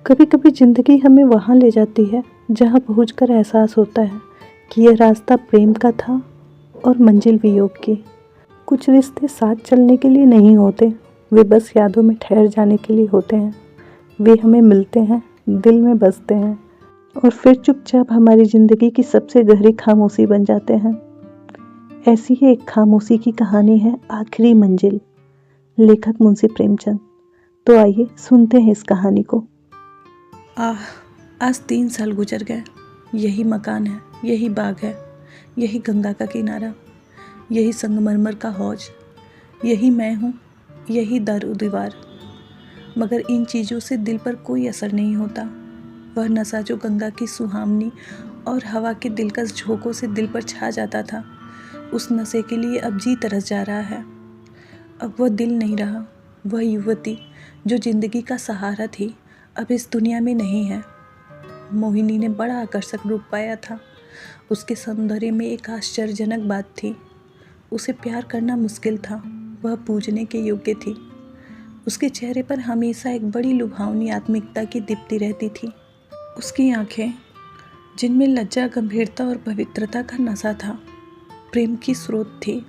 कभी कभी ज़िंदगी हमें वहाँ ले जाती है जहाँ पहुँचकर एहसास होता है कि यह रास्ता प्रेम का था और मंजिल वियोग की। कुछ रिश्ते साथ चलने के लिए नहीं होते, वे बस यादों में ठहर जाने के लिए होते हैं। वे हमें मिलते हैं, दिल में बसते हैं और फिर चुपचाप हमारी ज़िंदगी की सबसे गहरी खामोशी बन जाते हैं। ऐसी ही एक खामोशी की कहानी है आखिरी मंजिल, लेखक मुंशी प्रेमचंद। तो आइए सुनते हैं इस कहानी को। आज 3 साल गुजर गए। यही मकान है, यही बाग है, यही गंगा का किनारा, यही संगमरमर का हौज, यही मैं हूँ, यही दर दीवार। मगर इन चीज़ों से दिल पर कोई असर नहीं होता। वह नशा जो गंगा की सुहावनी और हवा के दिलकश झोंकों से दिल पर छा जाता था, उस नशे के लिए अब जी तरस जा रहा है। अब वह दिल नहीं रहा। वह युवती जो जिंदगी का सहारा थी, अब इस दुनिया में नहीं है। मोहिनी ने बड़ा आकर्षक रूप पाया था। उसके सौंदर्य में एक आश्चर्यजनक बात थी। उसे प्यार करना मुश्किल था। वह पूजने के योग्य थी। उसके चेहरे पर हमेशा एक बड़ी लुभावनी आत्मिकता की दीप्ति रहती थी। उसकी आंखें, जिनमें लज्जा, गंभीरता और पवित्रता का नशा था, प्रेम की स्रोत थी।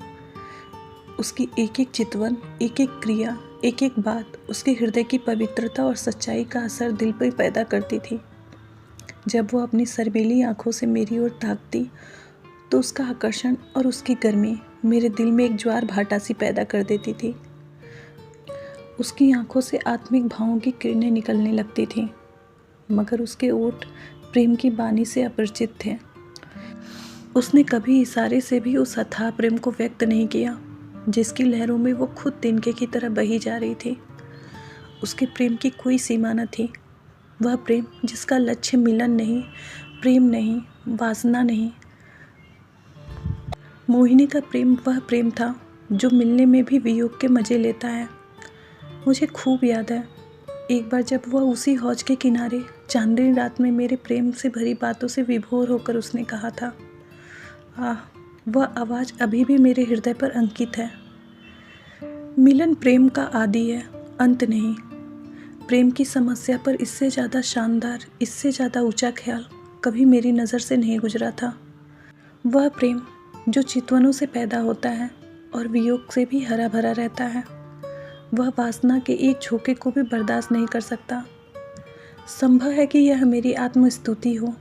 उसकी एक एक चितवन, एक एक क्रिया, एक एक बात उसके हृदय की पवित्रता और सच्चाई का असर दिल पर पैदा करती थी। जब वो अपनी शर्मीली आंखों से मेरी ओर ताकती तो उसका आकर्षण और उसकी गर्मी मेरे दिल में एक ज्वार भाटा सी पैदा कर देती थी। उसकी आंखों से आत्मिक भावों की किरणें निकलने लगती थीं, मगर उसके ओठ प्रेम की बानी से अपरिचित थे। उसने कभी इशारे से भी उस अथाह प्रेम को व्यक्त नहीं किया जिसकी लहरों में वो खुद तिनके की तरह बही जा रही थी। उसके प्रेम की कोई सीमा न थी। वह प्रेम जिसका लक्ष्य मिलन नहीं, प्रेम नहीं, वासना नहीं। मोहिनी का प्रेम वह प्रेम था जो मिलने में भी वियोग के मज़े लेता है। मुझे खूब याद है, एक बार जब वह उसी हौज के किनारे चांदनी रात में मेरे प्रेम से भरी बातों से विभोर होकर उसने कहा था। वह आवाज़ अभी भी मेरे हृदय पर अंकित है। मिलन प्रेम का आदि है, अंत नहीं। प्रेम की समस्या पर इससे ज़्यादा शानदार, इससे ज़्यादा ऊंचा ख्याल कभी मेरी नज़र से नहीं गुजरा था। वह प्रेम जो चितवनों से पैदा होता है और वियोग से भी हरा भरा रहता है। वह वासना के एक झोंके को भी बर्दाश्त नहीं कर सकता। संभव है कि यह मेरी आत्मस्तुति हो,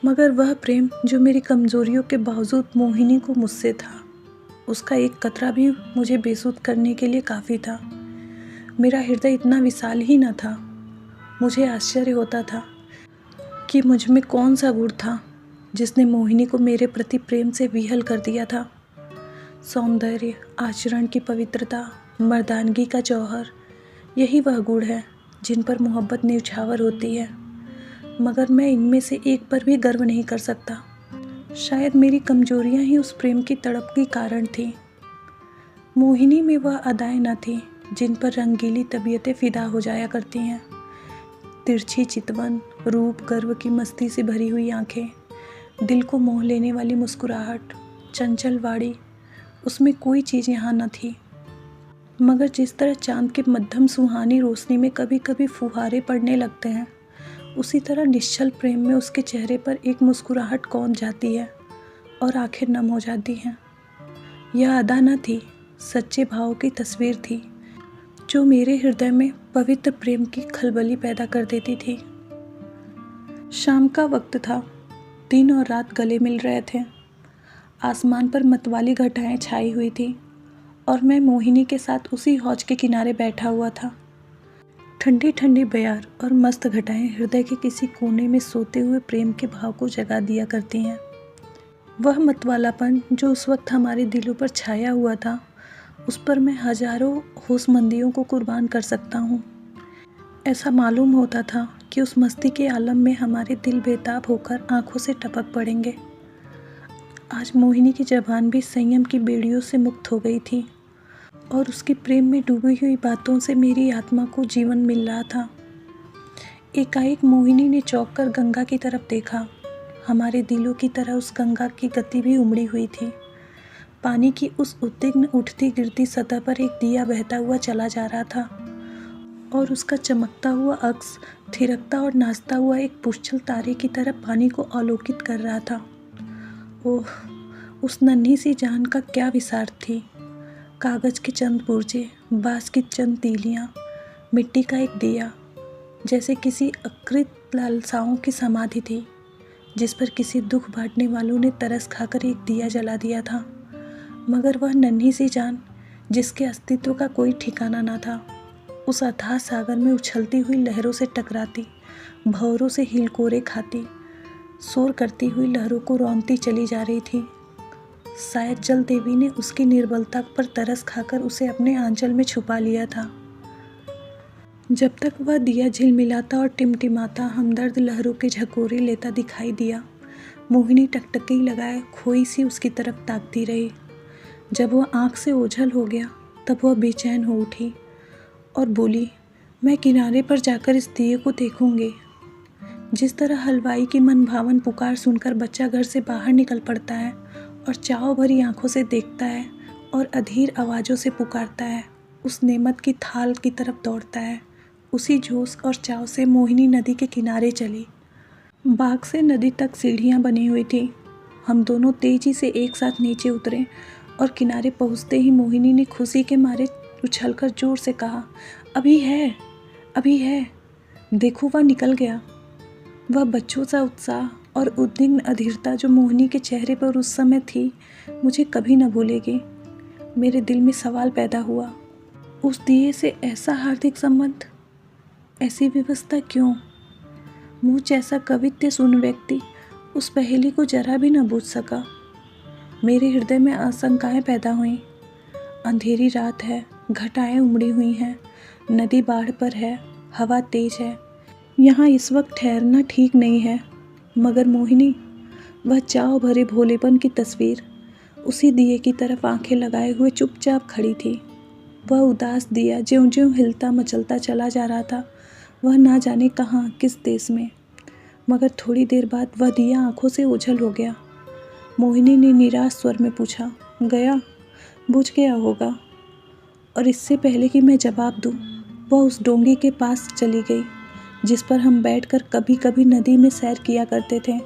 मगर वह प्रेम जो मेरी कमजोरियों के बावजूद मोहिनी को मुझसे था, उसका एक कतरा भी मुझे बेसुध करने के लिए काफ़ी था। मेरा हृदय इतना विशाल ही न था। मुझे आश्चर्य होता था कि मुझ में कौन सा गुण था जिसने मोहिनी को मेरे प्रति प्रेम से विहल कर दिया था। सौंदर्य, आचरण की पवित्रता, मर्दानगी का जौहर, यही वह गुण है जिन पर मोहब्बत न्यौछावर होती है। मगर मैं इनमें से एक पर भी गर्व नहीं कर सकता। शायद मेरी कमजोरियां ही उस प्रेम की तड़प की कारण थीं। मोहिनी में वह अदाएं न थीं जिन पर रंगीली तबीयतें फिदा हो जाया करती हैं। तिरछी चितवन, रूप, गर्व की मस्ती से भरी हुई आंखें, दिल को मोह लेने वाली मुस्कुराहट, चंचल वाणी, उसमें कोई चीज़ यहाँ न थी। मगर जिस तरह चांद के मध्यम सुहानी रोशनी में कभी कभी फुहारे पड़ने लगते हैं, उसी तरह निश्चल प्रेम में उसके चेहरे पर एक मुस्कुराहट कौंध जाती है और आंखें नम हो जाती हैं। यह अदा न थी, सच्चे भाव की तस्वीर थी जो मेरे हृदय में पवित्र प्रेम की खलबली पैदा कर देती थी। शाम का वक्त था। दिन और रात गले मिल रहे थे। आसमान पर मतवाली घटाएं छाई हुई थी और मैं मोहिनी के साथ उसी हौज के किनारे बैठा हुआ था। ठंडी ठंडी बयार और मस्त घटाएं हृदय के किसी कोने में सोते हुए प्रेम के भाव को जगा दिया करती हैं। वह मतवालापन जो उस वक्त हमारे दिलों पर छाया हुआ था, उस पर मैं हजारों होशमंदियों को कुर्बान कर सकता हूँ। ऐसा मालूम होता था कि उस मस्ती के आलम में हमारे दिल बेताब होकर आंखों से टपक पड़ेंगे। आज मोहिनी की ज़बान भी संयम की बेड़ियों से मुक्त हो गई थी और उसकी प्रेम में डूबी हुई बातों से मेरी आत्मा को जीवन मिल रहा था। एकाएक मोहिनी ने चौंक कर गंगा की तरफ देखा। हमारे दिलों की तरह उस गंगा की गति भी उमड़ी हुई थी। पानी की उस उद्विग्न उठती गिरती सतह पर एक दिया बहता हुआ चला जा रहा था और उसका चमकता हुआ अक्स थिरकता और नाचता हुआ एक पुष्कल तारे की तरह पानी को अवलोकित कर रहा था। ओह, उस नन्ही सी जान का क्या विसार थी। कागज़ के चंद पुर्जे, बाँस की चंद तीलियाँ, मिट्टी का एक दिया, जैसे किसी अकृत लालसाओं की समाधि थी जिस पर किसी दुख बांटने वालों ने तरस खाकर एक दिया जला दिया था। मगर वह नन्ही सी जान जिसके अस्तित्व का कोई ठिकाना न था, उस अथाह सागर में उछलती हुई लहरों से टकराती, भंवरों से हिलकोरे खाती, शोर करती हुई लहरों को रौंदती चली जा रही थी। शायद जल देवी ने उसकी निर्बलता पर तरस खाकर उसे अपने आंचल में छुपा लिया था। जब तक वह दिया झिलमिलाता और टिमटिमाता हमदर्द लहरों के झकोरे लेता दिखाई दिया, मोहिनी टकटकी लगाए खोई सी उसकी तरफ ताकती रही। जब वह आँख से ओझल हो गया तब वह बेचैन हो उठी और बोली, मैं किनारे पर जाकर इस दिए को देखूंगी। जिस तरह हलवाई की मनभावन पुकार सुनकर बच्चा घर से बाहर निकल पड़ता है और चाव भरी आंखों से देखता है और अधीर आवाज़ों से पुकारता है, उस नेमत की थाल की तरफ दौड़ता है, उसी जोश और चाव से मोहिनी नदी के किनारे चली। बाग से नदी तक सीढ़ियाँ बनी हुई थी। हम दोनों तेजी से एक साथ नीचे उतरे और किनारे पहुँचते ही मोहिनी ने खुशी के मारे उछलकर जोर से कहा, अभी है, अभी है, देखो वह निकल गया। वह बच्चों सा उत्साह और उद्विग्न अधीरता जो मोहिनी के चेहरे पर उस समय थी, मुझे कभी न भूलेगी। मेरे दिल में सवाल पैदा हुआ, उस दिए से ऐसा हार्दिक संबंध, ऐसी व्यवस्था क्यों? मुझ जैसा कवित्य सुन व्यक्ति उस पहेली को जरा भी न बूझ सका। मेरे हृदय में आशंकाएं पैदा हुईं। अंधेरी रात है, घटाएं उमड़ी हुई हैं, नदी बाढ़ पर है, हवा तेज है, यहाँ इस वक्त ठहरना ठीक नहीं है। मगर मोहिनी, वह चाव भरे भोलेपन की तस्वीर उसी दिए की तरफ आंखें लगाए हुए चुपचाप खड़ी थी। वह उदास दिया ज्यों-ज्यों हिलता मचलता चला जा रहा था, वह ना जाने कहाँ, किस देश में। मगर थोड़ी देर बाद वह दिया आंखों से ओझल हो गया। मोहिनी ने निराश स्वर में पूछा, गया? बुझ गया होगा। और इससे पहले कि मैं जवाब दूं, वह उस डोंगे के पास चली गई जिस पर हम बैठकर कभी कभी नदी में सैर किया करते थे,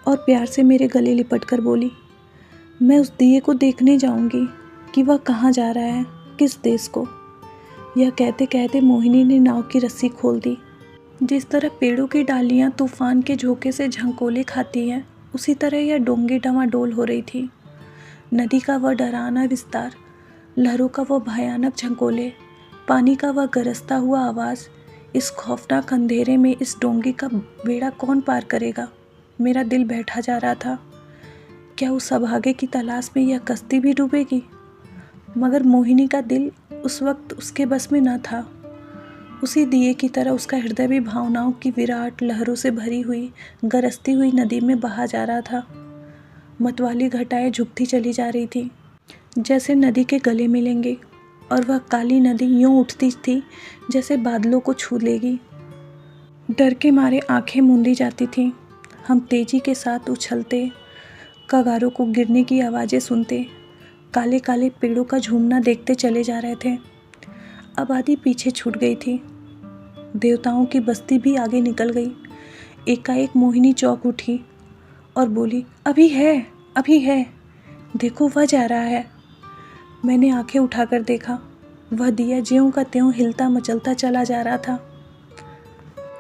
और प्यार से मेरे गले लिपट कर बोली, मैं उस दिए को देखने जाऊंगी कि वह कहाँ जा रहा है, किस देश को। यह कहते कहते मोहिनी ने नाव की रस्सी खोल दी। जिस तरह पेड़ों की डालियां तूफान के झोंके से झंकोले खाती हैं, उसी तरह यह डोंगी डमाडोल हो रही थी। नदी का वह डरावना विस्तार, लहरों का वह भयानक झंकोले, पानी का वह गरजता हुआ आवाज़, इस खौफनाक अंधेरे में इस डोंगी का बेड़ा कौन पार करेगा? मेरा दिल बैठा जा रहा था। क्या उस अभागे की तलाश में यह कश्ती भी डूबेगी? मगर मोहिनी का दिल उस वक्त उसके बस में न था। उसी दिए की तरह उसका हृदय भी भावनाओं की विराट लहरों से भरी हुई गरजती हुई नदी में बहा जा रहा था। मतवाली घटाएं झुकती चली जा रही थी, जैसे नदी के गले मिलेंगे, और वह काली नदी यूं उठती थी जैसे बादलों को छू लेगी। डर के मारे आंखें मूंदी जाती थीं। हम तेजी के साथ उछलते, कगारों को गिरने की आवाज़ें सुनते, काले काले पेड़ों का झूमना देखते चले जा रहे थे। आबादी पीछे छूट गई थी, देवताओं की बस्ती भी आगे निकल गई। एकाएक मोहिनी चौंक उठी और बोली, अभी है, अभी है, देखो वह जा रहा है। मैंने आंखें उठाकर देखा, वह दिया ज्यों का त्यों हिलता मचलता चला जा रहा था।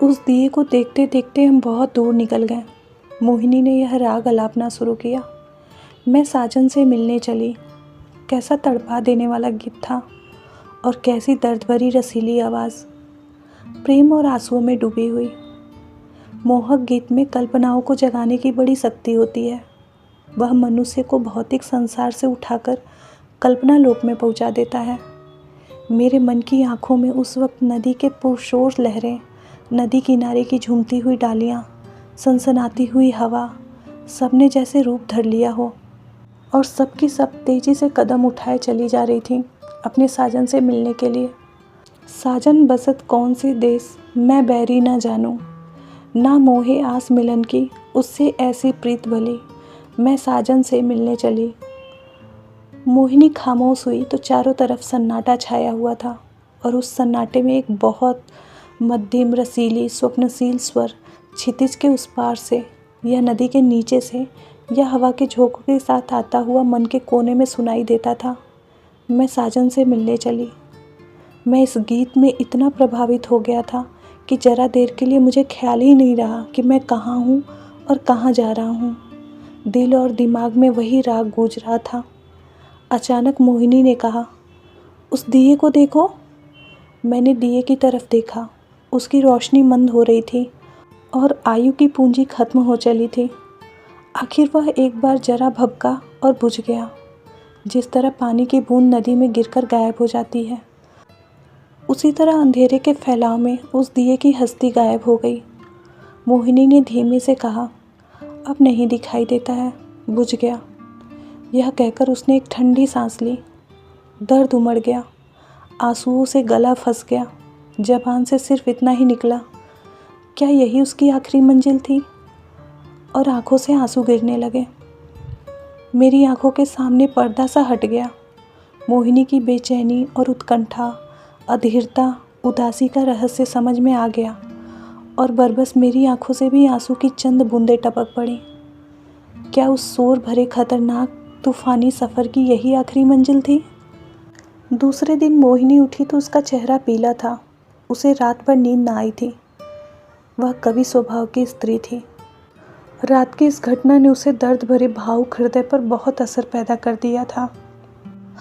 उस दिए को देखते देखते हम बहुत दूर निकल गए। मोहिनी ने यह राग अलापना शुरू किया। मैं साजन से मिलने चली। कैसा तड़पा देने वाला गीत था, और कैसी दर्द भरी रसीली आवाज़, प्रेम और आंसुओं में डूबी हुई। मोहक गीत में कल्पनाओं को जगाने की बड़ी शक्ति होती है। वह मनुष्य को भौतिक संसार से उठाकर कल्पना लोक में पहुंचा देता है। मेरे मन की आंखों में उस वक्त नदी के पुरशोर लहरें, नदी किनारे की झूमती हुई डालियाँ, सनसनाती हुई हवा, सबने जैसे रूप धर लिया हो, और सबकी सब तेजी से कदम उठाए चली जा रही थी अपने साजन से मिलने के लिए। साजन बसत कौन सी देश, मैं बैरी ना जानूं, ना मोहे आस मिलन की, उससे ऐसी प्रीत भली, मैं साजन से मिलने चली। मोहिनी खामोश हुई तो चारों तरफ सन्नाटा छाया हुआ था, और उस सन्नाटे में एक बहुत मध्यम रसीली स्वप्नशील स्वर क्षितिज के उस पार से या नदी के नीचे से या हवा के झोंकों के साथ आता हुआ मन के कोने में सुनाई देता था। मैं साजन से मिलने चली। मैं इस गीत में इतना प्रभावित हो गया था कि ज़रा देर के लिए मुझे ख्याल ही नहीं रहा कि मैं कहाँ हूँ और कहाँ जा रहा हूँ। दिल और दिमाग में वही राग गूंज रहा था। अचानक मोहिनी ने कहा, उस दिए को देखो। मैंने दिए की तरफ देखा। उसकी रोशनी मंद हो रही थी और आयु की पूंजी खत्म हो चली थी। आखिर वह एक बार जरा भभका और बुझ गया, जिस तरह पानी की बूंद नदी में गिरकर गायब हो जाती है। उसी तरह अंधेरे के फैलाव में उस दिए की हस्ती गायब हो गई। मोहिनी ने धीमे से कहा, अब नहीं दिखाई देता है, बुझ गया। यह कहकर उसने एक ठंडी सांस ली। दर्द उमड़ गया, आंसुओं से गला फंस गया। ज़बान से सिर्फ इतना ही निकला, क्या यही उसकी आखिरी मंजिल थी? और आंखों से आंसू गिरने लगे। मेरी आंखों के सामने पर्दा सा हट गया। मोहिनी की बेचैनी और उत्कंठा, अधीरता, उदासी का रहस्य समझ में आ गया और बरबस मेरी आंखों से भी आंसू की चंद बूंदें टपक पड़ी। क्या उस शोर भरे खतरनाक तूफानी सफ़र की यही आखिरी मंजिल थी? दूसरे दिन मोहिनी उठी तो उसका चेहरा पीला था। उसे रात भर नींद न आई थी। वह कवि स्वभाव की स्त्री थी। रात की इस घटना ने उसे दर्द भरे भावुक हृदय पर बहुत असर पैदा कर दिया था।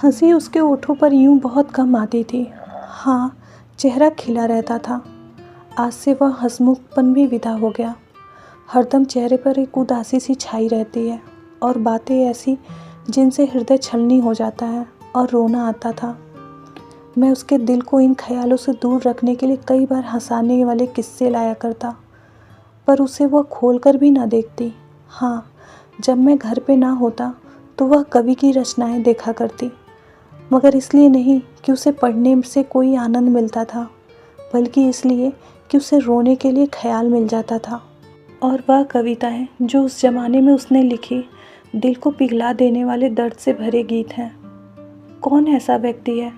हंसी उसके ओठों पर यूं बहुत कम आती थी। हाँ, चेहरा खिला रहता था। आज से वह हंसमुखपन भी विदा हो गया। हरदम चेहरे पर एक उदासी सी छाई रहती है और बातें ऐसी जिनसे हृदय छलनी हो जाता है और रोना आता था। मैं उसके दिल को इन ख्यालों से दूर रखने के लिए कई बार हंसाने वाले किस्से लाया करता, पर उसे वह खोल कर भी ना देखती। हाँ, जब मैं घर पे ना होता तो वह कवि की रचनाएं देखा करती, मगर इसलिए नहीं कि उसे पढ़ने से कोई आनंद मिलता था, बल्कि इसलिए कि उसे रोने के लिए ख्याल मिल जाता था। और वह कविताएं जो उस ज़माने में उसने लिखी, दिल को पिघला देने वाले दर्द से भरे गीत हैं। कौन ऐसा व्यक्ति है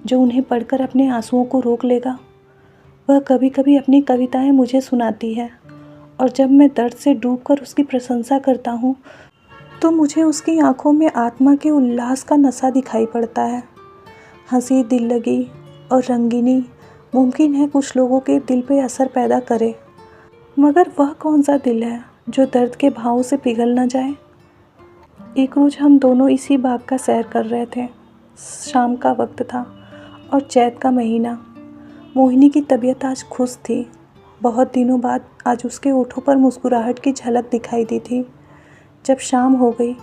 जो उन्हें पढ़कर अपने आंसुओं को रोक लेगा? वह कभी कभी अपनी कविताएं मुझे सुनाती है और जब मैं दर्द से डूबकर उसकी प्रशंसा करता हूँ तो मुझे उसकी आंखों में आत्मा के उल्लास का नशा दिखाई पड़ता है। हंसी, दिल लगी और रंगीनी मुमकिन है कुछ लोगों के दिल पे असर पैदा करे, मगर वह कौन सा दिल है जो दर्द के भावों से पिघल न जाए? एक रोज़ हम दोनों इसी बाग का सैर कर रहे थे। शाम का वक्त था और चैत का महीना। मोहिनी की तबीयत आज खुश थी। बहुत दिनों बाद आज उसके ओठों पर मुस्कुराहट की झलक दिखाई दी थी। जब शाम हो गई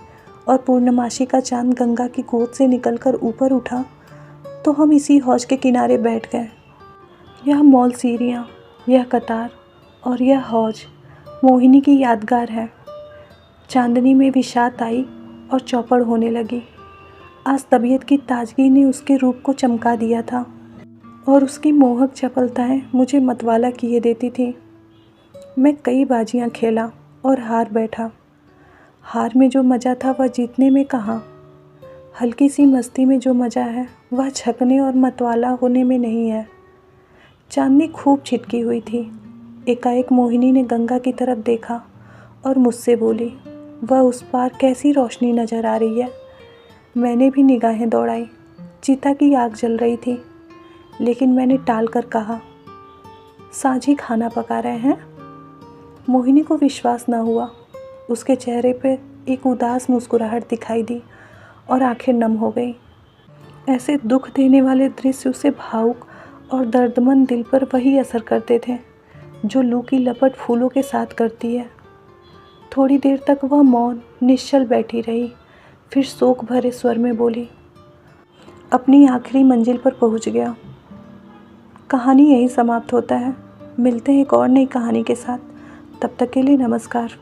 और पूर्णमासी का चांद गंगा की गोद से निकलकर ऊपर उठा तो हम इसी हौज के किनारे बैठ गए। यह मौल सीढ़ियाँ, यह कतार और यह हौज मोहिनी की यादगार है। चांदनी में विषाद आई और चौपड़ होने लगी। आज तबीयत की ताजगी ने उसके रूप को चमका दिया था और उसकी मोहक चपलताएं मुझे मतवाला किए देती थी। मैं कई बाजियां खेला और हार बैठा। हार में जो मज़ा था वह जीतने में कहाँ। हल्की सी मस्ती में जो मज़ा है वह छकने और मतवाला होने में नहीं है। चांदनी खूब छिटकी हुई थी। एकाएक मोहिनी ने गंगा की तरफ देखा और मुझसे बोली, वह उस पार कैसी रोशनी नज़र आ रही है। मैंने भी निगाहें दौड़ाई। चिता की आग जल रही थी, लेकिन मैंने टाल कर कहा, साझी खाना पका रहे हैं। मोहिनी को विश्वास न हुआ। उसके चेहरे पे एक उदास मुस्कुराहट दिखाई दी और आंखें नम हो गई। ऐसे दुख देने वाले दृश्य उसे भावुक और दर्दमंद दिल पर वही असर करते थे जो लू की लपट फूलों के साथ करती है। थोड़ी देर तक वह मौन निश्चल बैठी रही, फिर शोक भरे स्वर में बोली, अपनी आखिरी मंजिल पर पहुंच गया। कहानी यहीं समाप्त होता है। मिलते हैं एक और नई कहानी के साथ। तब तक के लिए नमस्कार।